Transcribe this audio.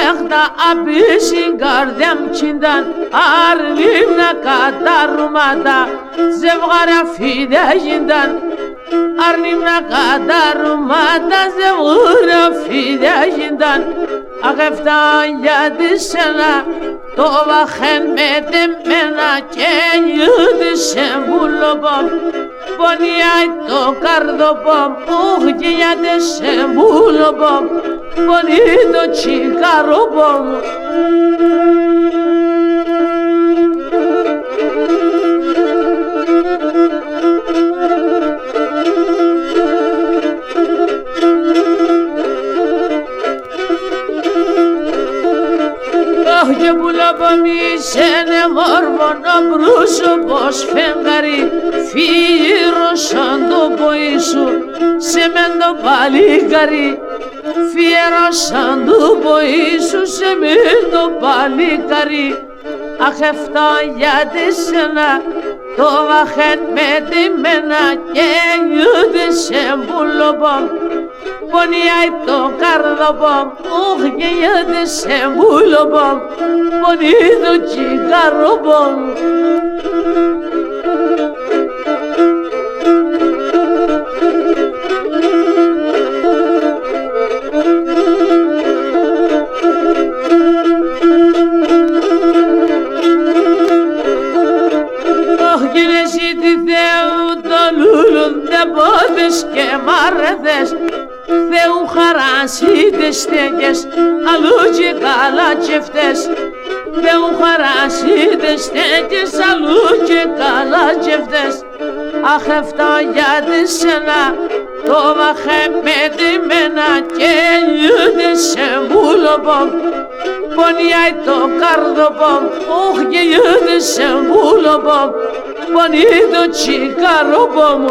ayakta abişin gardem çinden Arlimne kadar rumada zevgara fideyinden Arlimne kadar rumada zevgara fideyinden Ağeftan yedi sene Tova xemmedim mena Ken yedi sen bulubam Boni ay to kardobam Uğci yedi sen bulubam Boni to çıkarobam Ahce bulabami sene mormona brusu boş fengari Firo şando boisu semendo baligari Firo şando boisu semendo baligari Aheftan yedisine Tova xetmedim mena Ken yedisen bulubam Boni ay to kardobam Uğye yedisen bulubam Boni to çıkarobam Güneşi dideu dolulun de bodes que marredes Theu χαράσει τεστέγες αλούτσι καλά τσεφτές Theu χαράσει τεστέγες αλούτσι καλά τσεφτές Αχεφτά γιατί σένα το μαχεμετημένα και λιούδες σε μούλοπομ Πονιάει το καρδοπομ, όχ και λιούδες σε μούλοπομ Πονί το τσικαροπομ